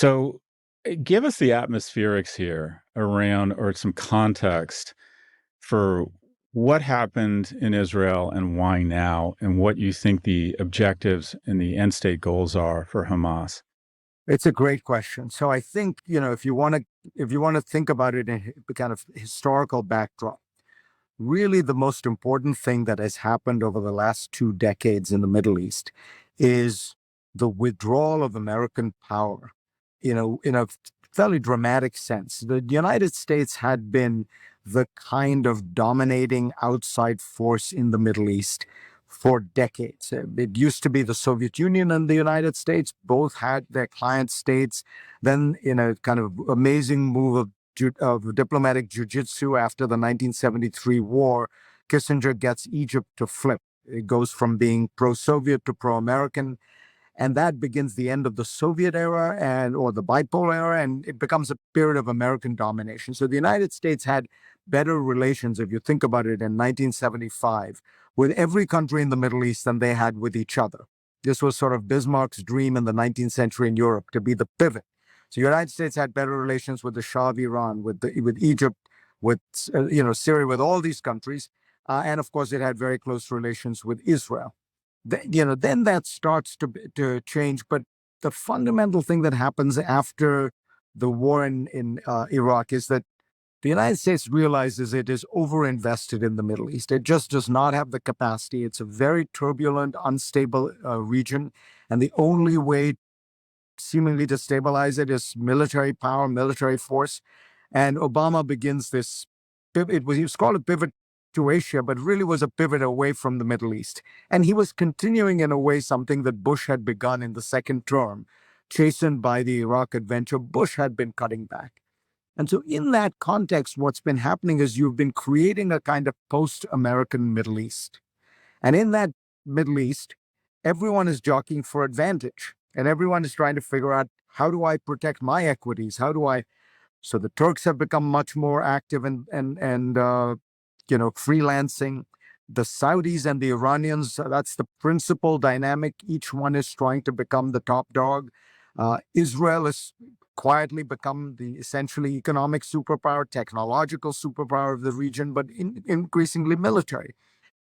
So, give us the atmospherics here around, or some context for what happened in Israel and why now, and what you think the objectives and the end state goals are for Hamas. It's a great question. So I think, if you want to think about it in a kind of historical backdrop, really the most important thing that has happened over the last 2 decades in the Middle East is the withdrawal of American power, in a fairly dramatic sense. The United States had been the kind of dominating outside force in the Middle East for decades. It used to be the Soviet Union and the United States both had their client states. Then, in a kind of amazing move of diplomatic jujitsu after the 1973 war, Kissinger gets Egypt to flip. It goes from being pro-Soviet to pro-American, and that begins the end of the Soviet era or the bipolar era, and it becomes a period of American domination. So the United States had better relations, if you think about it, in 1975 with every country in the Middle East than they had with each other. This was sort of Bismarck's dream in the 19th century in Europe, to be the pivot. So the United States had better relations with the Shah of Iran, with Egypt, with Syria, with all these countries, and of course it had very close relations with Israel. Then that starts to change. But the fundamental thing that happens after the war in Iraq is that the United States realizes it is overinvested in the Middle East. It just does not have the capacity. It's a very turbulent, unstable region, and the only way seemingly to stabilize it is military power, military force. And Obama begins this pivot. He was called a pivot to Asia, but really was a pivot away from the Middle East. And he was continuing, in a way, something that Bush had begun in the second term. Chastened by the Iraq adventure, Bush had been cutting back. And so, in that context, what's been happening is you've been creating a kind of post-American Middle East. And in that Middle East, everyone is jockeying for advantage. And everyone is trying to figure out, how do I protect my equities? How do I? So the Turks have become much more active and freelancing. The Saudis and the Iranians, that's the principal dynamic. Each one is trying to become the top dog. Israel has quietly become the essentially economic superpower, technological superpower of the region, but increasingly military.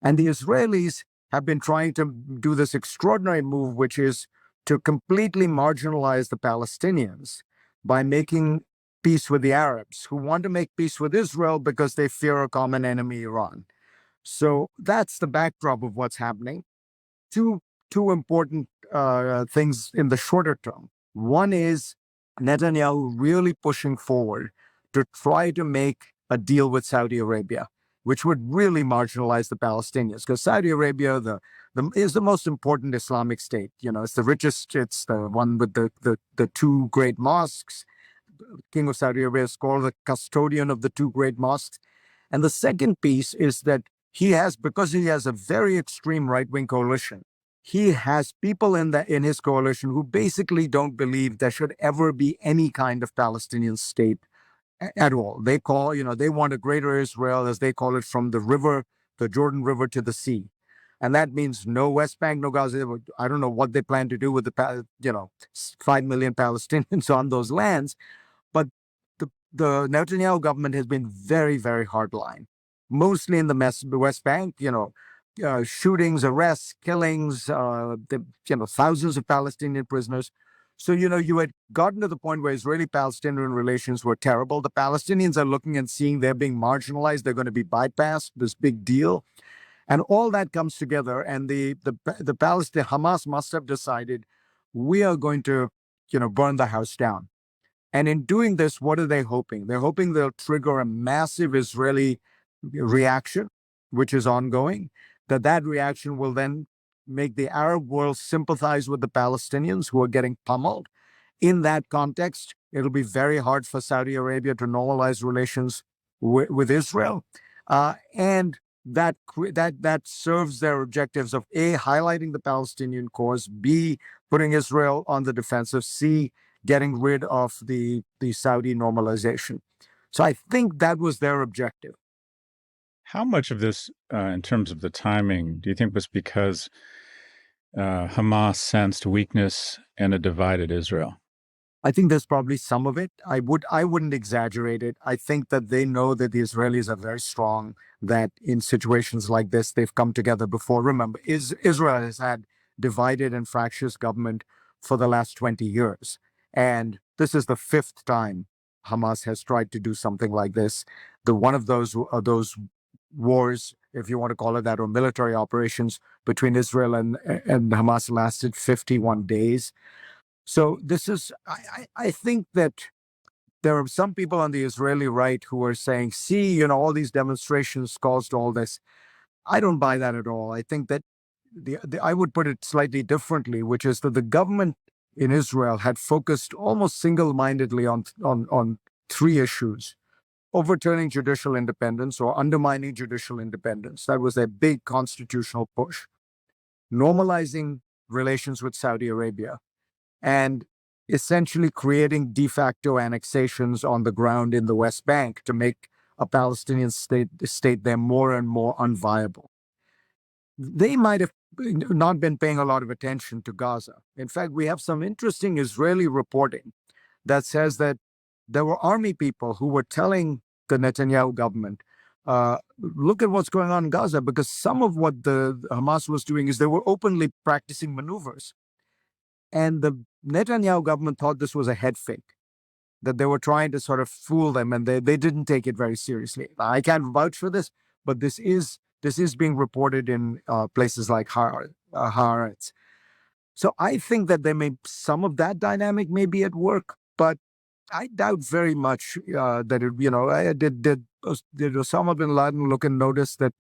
And the Israelis have been trying to do this extraordinary move, which is to completely marginalize the Palestinians by making peace with the Arabs, who want to make peace with Israel because they fear a common enemy, Iran. So that's the backdrop of what's happening. Two important things in the shorter term. One is Netanyahu really pushing forward to try to make a deal with Saudi Arabia, which would really marginalize the Palestinians, because Saudi Arabia is the most important Islamic state. It's the richest. It's the one with the two great mosques. King of Saudi Arabia is called the custodian of the two great mosques. And the second piece is that because he has a very extreme right-wing coalition, he has people in his coalition who basically don't believe there should ever be any kind of Palestinian state at all. They want a greater Israel, as they call it, from the Jordan River to the sea. And that means no West Bank, no Gaza. I don't know what they plan to do with the 5 million Palestinians on those lands. But the Netanyahu government has been very, very hardline, mostly in the West Bank. Shootings, arrests, killings, thousands of Palestinian prisoners. So, you had gotten to the point where Israeli-Palestinian relations were terrible. The Palestinians are looking and seeing they're being marginalized. They're going to be bypassed, this big deal. And all that comes together. And the Hamas must have decided, we are going to, burn the house down. And in doing this, what are they hoping? They're hoping they'll trigger a massive Israeli reaction, which is ongoing, that reaction will then make the Arab world sympathize with the Palestinians who are getting pummeled. In that context, it'll be very hard for Saudi Arabia to normalize relations with Israel. And that serves their objectives of A, highlighting the Palestinian cause, B, putting Israel on the defensive, C, getting rid of the Saudi normalization. So I think that was their objective. How much of this, in terms of the timing, do you think was because Hamas sensed weakness and a divided Israel? I think there's probably some of it. I wouldn't exaggerate it. I think that they know that the Israelis are very strong, that in situations like this they've come together before. Remember, Israel has had divided and fractious government for the last 20 years. And this is the fifth time Hamas has tried to do something like this. The one of those wars, if you want to call it that, or military operations between Israel and Hamas lasted 51 days. So this is, I think that there are some people on the Israeli right who are saying, see, all these demonstrations caused all this. I don't buy that at all. I think that I would put it slightly differently, which is that the government in Israel had focused almost single-mindedly on three issues: overturning judicial independence or undermining judicial independence. That was a big constitutional push. Normalizing relations with Saudi Arabia, and essentially creating de facto annexations on the ground in the West Bank to make a Palestinian state there more and more unviable. They might have not been paying a lot of attention to Gaza. In fact, we have some interesting Israeli reporting that says that there were army people who were telling the Netanyahu government, look at what's going on in Gaza, because some of what the Hamas was doing is they were openly practicing maneuvers. And the Netanyahu government thought this was a head fake, that they were trying to sort of fool them, and they didn't take it very seriously. I can't vouch for this, but this is being reported in places like Haaretz. So I think that some of that dynamic may be at work, but I doubt very much that it. Did Osama bin Laden look and notice that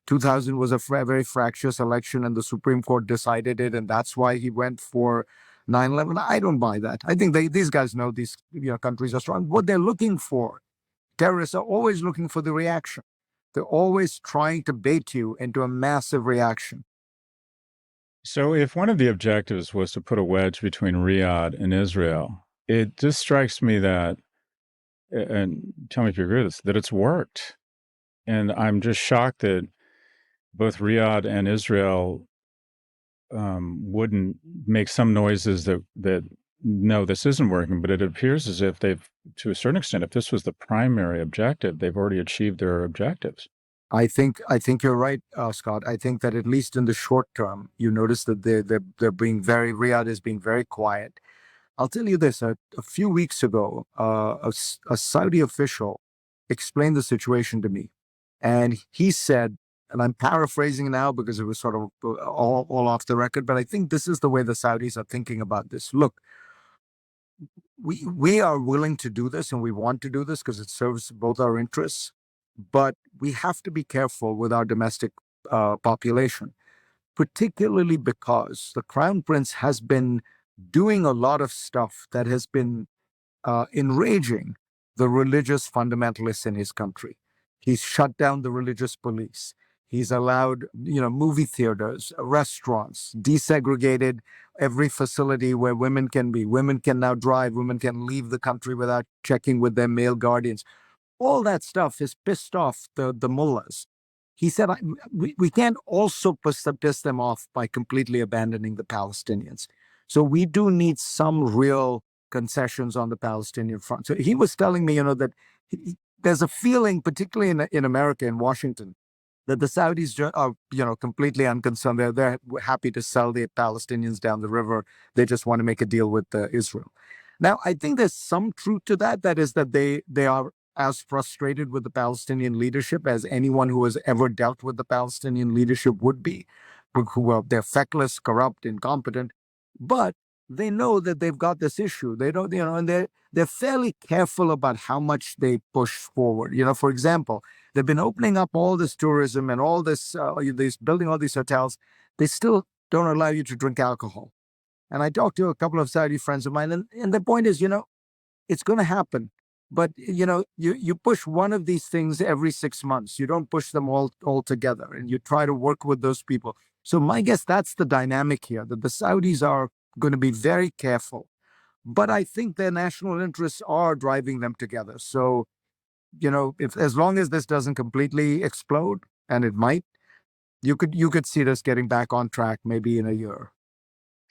2000 was a very fractious election and the Supreme Court decided it, and that's why he went for 9/11? I don't buy that. I think these guys know these countries are strong. What they're looking for, terrorists are always looking for the reaction. They're always trying to bait you into a massive reaction. So, if one of the objectives was to put a wedge between Riyadh and Israel, it just strikes me that, and tell me if you agree with this, that it's worked. And I'm just shocked that both Riyadh and Israel wouldn't make some noises that no, this isn't working. But it appears as if they've, to a certain extent, if this was the primary objective, they've already achieved their objectives. I think you're right, Scott. I think that at least in the short term, you notice that they're being Riyadh is being very quiet. I'll tell you this: a few weeks ago, a Saudi official explained the situation to me, and he said, and I'm paraphrasing now because it was sort of all off the record, but I think this is the way the Saudis are thinking about this. Look, we are willing to do this and we want to do this because it serves both our interests, but we have to be careful with our domestic population, particularly because the Crown Prince has been doing a lot of stuff that has been enraging the religious fundamentalists in his country. He's shut down the religious police. He's allowed, movie theaters, restaurants, desegregated every facility where women can be. Women can now drive. Women can leave the country without checking with their male guardians. All that stuff has pissed off the mullahs. He said, we can't also piss them off by completely abandoning the Palestinians. So we do need some real concessions on the Palestinian front. So he was telling me, that there's a feeling, particularly in America, in Washington, that the Saudis are, completely unconcerned. They're happy to sell the Palestinians down the river. They just want to make a deal with Israel. Now, I think there's some truth to that. That is that they are as frustrated with the Palestinian leadership as anyone who has ever dealt with the Palestinian leadership would be. They're feckless, corrupt, incompetent, but they know that they've got this issue. They don't, and they're fairly careful about how much they push forward. For example, they've been opening up all this tourism and all this, building all these hotels. They still don't allow you to drink alcohol. And I talked to a couple of Saudi friends of mine, and the point is, it's going to happen. But you push one of these things every 6 months. You don't push them all together, and you try to work with those people. So my guess, that's the dynamic here, that the Saudis are going to be very careful. But I think their national interests are driving them together. So, if as long as this doesn't completely explode, and it might, you could see this getting back on track maybe in a year.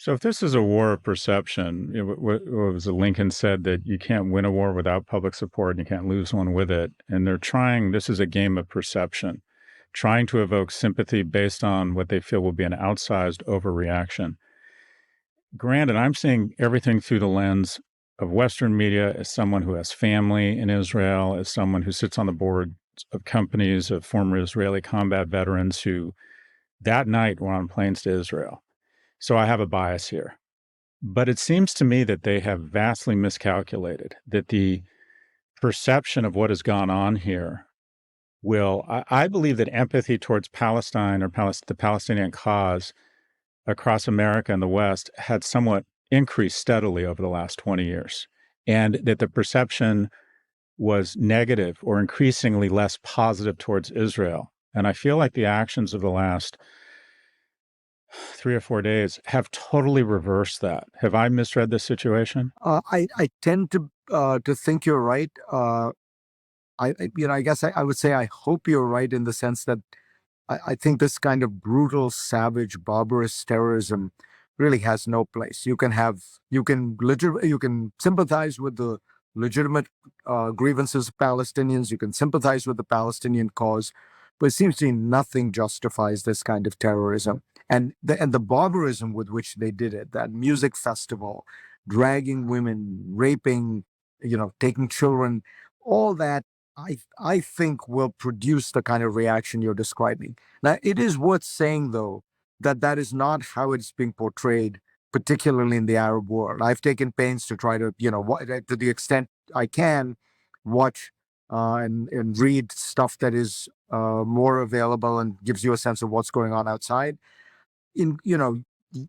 So if this is a war of perception, what was it Lincoln said that you can't win a war without public support and you can't lose one with it. And they're trying, this is a game of perception, trying to evoke sympathy based on what they feel will be an outsized overreaction. Granted, I'm seeing everything through the lens of Western media as someone who has family in Israel, as someone who sits on the board of companies of former Israeli combat veterans who that night were on planes to Israel. So I have a bias here. But it seems to me that they have vastly miscalculated, that the perception of what has gone on here I believe that empathy towards Palestine or the Palestinian cause across America and the West had somewhat increased steadily over the last 20 years, and that the perception was negative or increasingly less positive towards Israel. And I feel like the actions of the last 3 or 4 days have totally reversed that. Have I misread this situation? I tend to think you're right. I guess I would say I hope you're right in the sense that I think this kind of brutal, savage, barbarous terrorism really has no place. You can sympathize with the legitimate grievances of Palestinians. You can sympathize with the Palestinian cause, but it seems to me nothing justifies this kind of terrorism and the barbarism with which they did it. That music festival, dragging women, raping, taking children, all that I think will produce the kind of reaction you're describing. Now, it is worth saying, though, that that is not how it's being portrayed, particularly in the Arab world. I've taken pains to try to, to the extent I can, watch and read stuff that is more available and gives you a sense of what's going on outside. In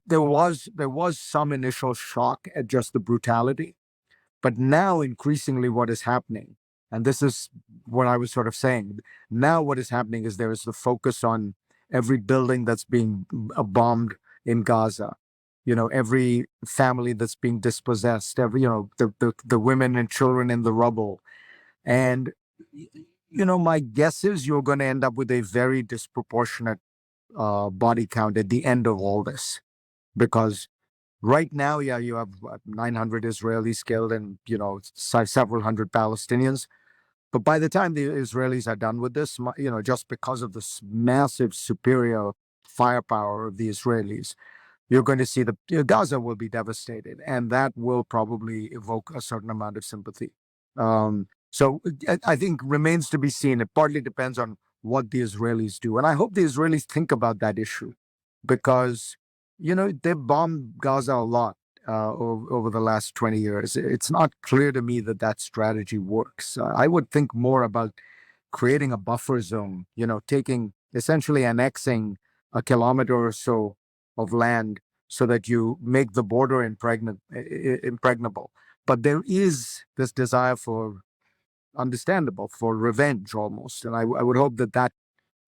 there was some initial shock at just the brutality, but now, increasingly, what is happening, and this is what I was sort of saying, now what is happening is there is the focus on every building that's being bombed in Gaza, every family that's being dispossessed, the women and children in the rubble. And, my guess is you're going to end up with a very disproportionate body count at the end of all this. Because right now, yeah, you have 900 Israelis killed and several hundred Palestinians. But by the time the Israelis are done with this, just because of this massive superior firepower of the Israelis, you're going to see Gaza will be devastated, and that will probably evoke a certain amount of sympathy. So I think remains to be seen. It partly depends on what the Israelis do, and I hope the Israelis think about that issue, because they bombed Gaza a lot over the last 20 years. It's not clear to me that that strategy works. I would think more about creating a buffer zone, essentially annexing a kilometer or so of land so that you make the border impregnable. But there is this desire understandable, for revenge almost. And I would hope that that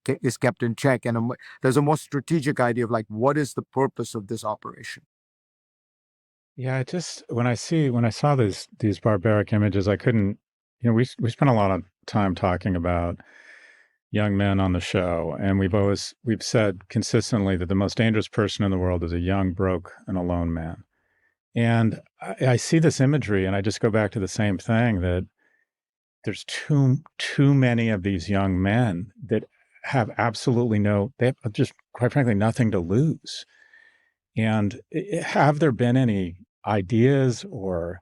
is kept in check. And there's a more strategic idea of like, what is the purpose of this operation? Yeah, when I saw these barbaric images, I couldn't. We spent a lot of time talking about young men on the show, and we've said consistently that the most dangerous person in the world is a young, broke, and alone man. And I see this imagery, and I just go back to the same thing, that there's too many of these young men that have they have just, quite frankly, nothing to lose. And have there been any ideas or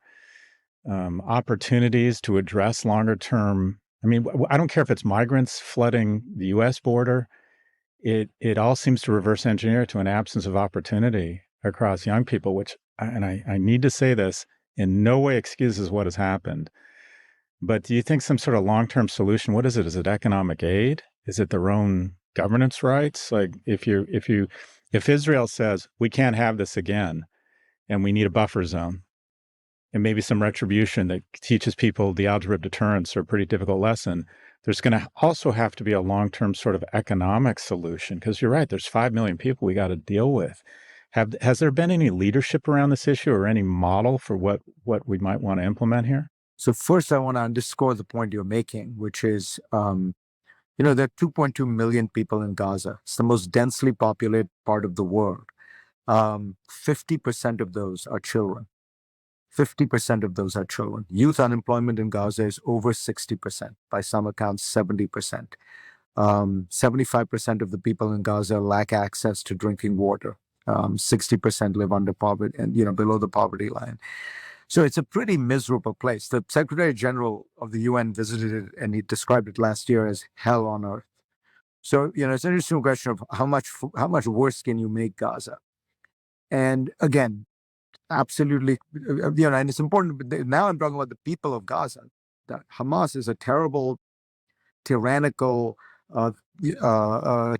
opportunities to address longer term? I mean, I don't care if it's migrants flooding the U.S. border. It all seems to reverse engineer to an absence of opportunity across young people, which, and I need to say this, in no way excuses what has happened. But do you think some sort of long term solution? What is it? Is it economic aid? Is it their own governance rights? Like if Israel says we can't have this again, and we need a buffer zone, and maybe some retribution that teaches people the algebra of deterrence, or a pretty difficult lesson, there's going to also have to be a long-term sort of economic solution. Because you're right, there's 5 million people we got to deal with. Has there been any leadership around this issue, or any model for what we might want to implement here? So first, I want to underscore the point you're making, which is, there are 2.2 million people in Gaza. It's the most densely populated part of the world. 50% of those are children. 50% of those are children. Youth unemployment in Gaza is over 60%, by some accounts, 70%. 75% of the people in Gaza lack access to drinking water. 60% live under poverty and, below the poverty line. So it's a pretty miserable place. The Secretary General of the UN visited it and he described it last year as hell on earth. So, it's an interesting question of how much worse can you make Gaza? And again, absolutely, and it's important. Now I'm talking about the people of Gaza. That Hamas is a terrible, tyrannical,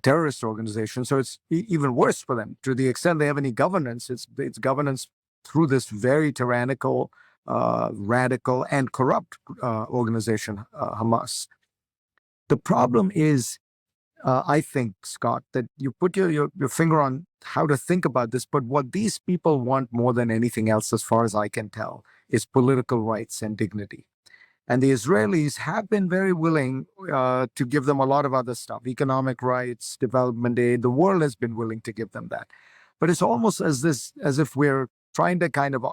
terrorist organization. So it's even worse for them. To the extent they have any governance, it's governance through this very tyrannical, radical, and corrupt organization, Hamas. The problem is, I think, Scott, that you put your finger on how to think about this, but what these people want more than anything else, as far as I can tell, is political rights and dignity. And the Israelis have been very willing to give them a lot of other stuff, economic rights, development aid. The world has been willing to give them that. But it's almost as if we're trying to kind of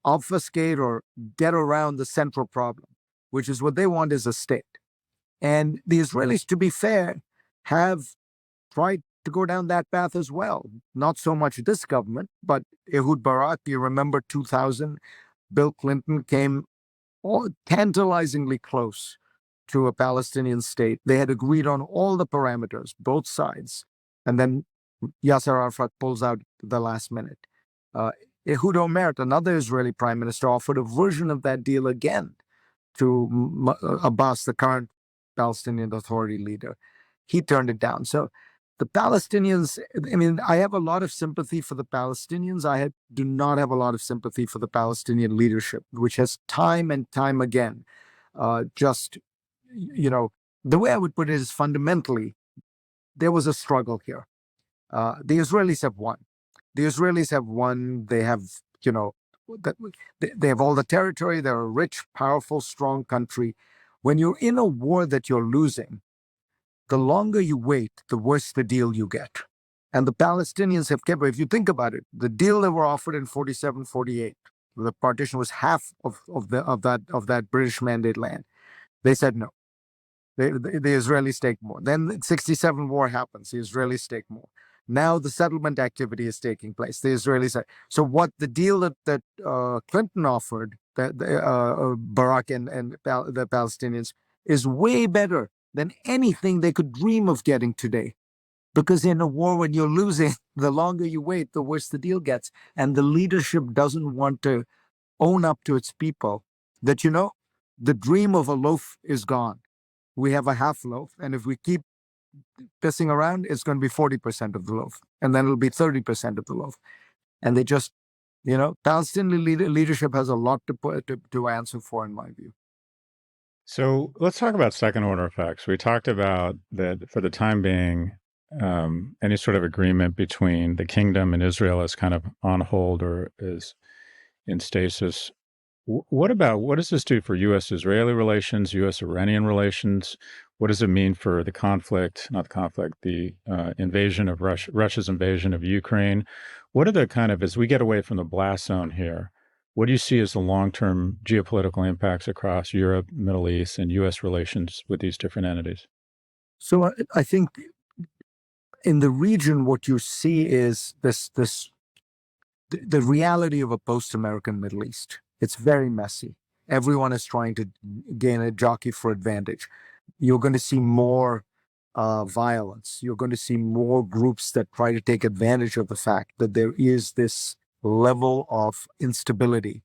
obfuscate or get around the central problem, which is what they want is a state. And the Israelis, to be fair, have tried to go down that path as well. Not so much this government, but Ehud Barak, you remember 2000, Bill Clinton came tantalizingly close to a Palestinian state. They had agreed on all the parameters, both sides. And then Yasser Arafat pulls out the last minute. Ehud Olmert, another Israeli prime minister, offered a version of that deal again to Abbas, the current Palestinian Authority leader. He turned it down. So the Palestinians, I have a lot of sympathy for the Palestinians. Do not have a lot of sympathy for the Palestinian leadership, which has time and time again the way I would put it is fundamentally, there was a struggle here. The Israelis have won. The Israelis have won. They have, they have all the territory. They're a rich, powerful, strong country. When you're in a war that you're losing, the longer you wait, the worse the deal you get. And the Palestinians have kept, if you think about it, the deal they were offered in 47, 48, the partition was half of that British Mandate land. They said no. The Israelis take more. Then 67 war happens. The Israelis take more. Now the settlement activity is taking place. The Israelis are. So what the deal that Clinton offered, that Barak and the Palestinians, is way better than anything they could dream of getting today. Because in a war, when you're losing, the longer you wait, the worse the deal gets. And the leadership doesn't want to own up to its people that, the dream of a loaf is gone. We have a half loaf. And if we keep pissing around, it's going to be 40% of the loaf. And then it'll be 30% of the loaf. And they just, Palestinian leadership has a lot to answer for, in my view. So let's talk about second order effects. We talked about that for the time being, any sort of agreement between the kingdom and Israel is kind of on hold or is in stasis. What does this do for U.S.-Israeli relations, U.S.-Iranian relations? What does it mean for the invasion of Russia's invasion of Ukraine? What are the as we get away from the blast zone here, what do you see as the long-term geopolitical impacts across Europe, Middle East, and U.S. relations with these different entities? So I think in the region, what you see is the reality of a post-American Middle East. It's very messy. Everyone is trying to gain a jockey for advantage. You're going to see more violence. You're going to see more groups that try to take advantage of the fact that there is this level of instability.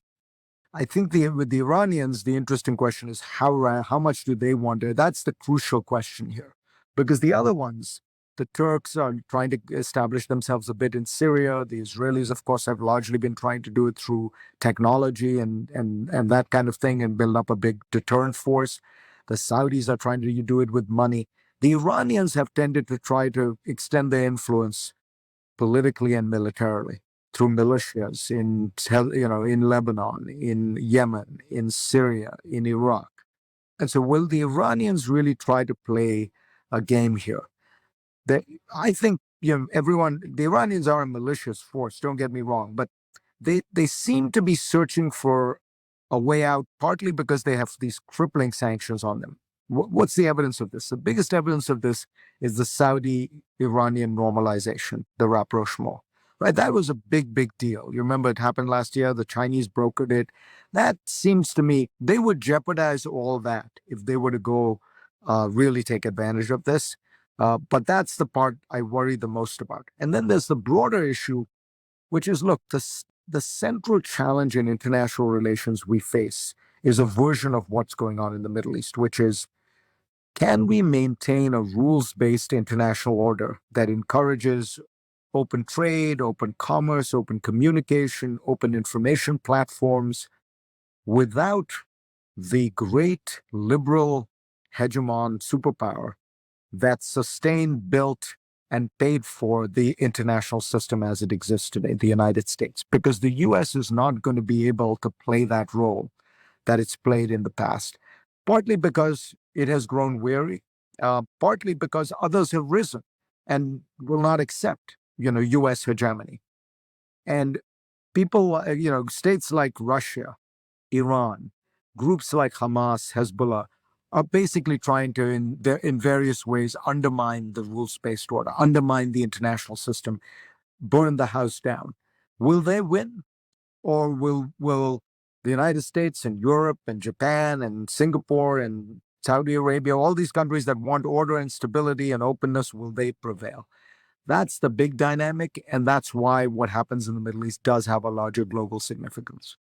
I think with the Iranians, the interesting question is how much do they want to? That's the crucial question here, because the other ones, the Turks are trying to establish themselves a bit in Syria. The Israelis, of course, have largely been trying to do it through technology and that kind of thing and build up a big deterrent force. The Saudis are trying to do it with money. The Iranians have tended to try to extend their influence politically and militarily through militias in Lebanon, in Yemen, in Syria, in Iraq. And so will the Iranians really try to play a game here? I think everyone, the Iranians are a malicious force, don't get me wrong, but they seem to be searching for a way out, partly because they have these crippling sanctions on them. What's the evidence of this? The biggest evidence of this is the Saudi-Iranian normalization, the rapprochement. Right, that was a big deal. You remember it happened last year. The Chinese brokered it. That seems to me they would jeopardize all that if they were to go really take advantage of this. But that's the part I worry the most about. And then there's the broader issue, which is, look, the central challenge in international relations we face is a version of what's going on in the Middle East, which is, can we maintain a rules-based international order that encourages open trade, open commerce, open communication, open information platforms without the great liberal hegemon superpower that sustained, built, and paid for the international system as it exists today, the United States? Because the US is not going to be able to play that role that it's played in the past, partly because it has grown weary, partly because others have risen and will not accept, US hegemony. And people, states like Russia, Iran, groups like Hamas, Hezbollah, are basically trying to, in various ways, undermine the rules-based order, undermine the international system, burn the house down. Will they win? Or will the United States and Europe and Japan and Singapore and Saudi Arabia, all these countries that want order and stability and openness, will they prevail? That's the big dynamic, and that's why what happens in the Middle East does have a larger global significance.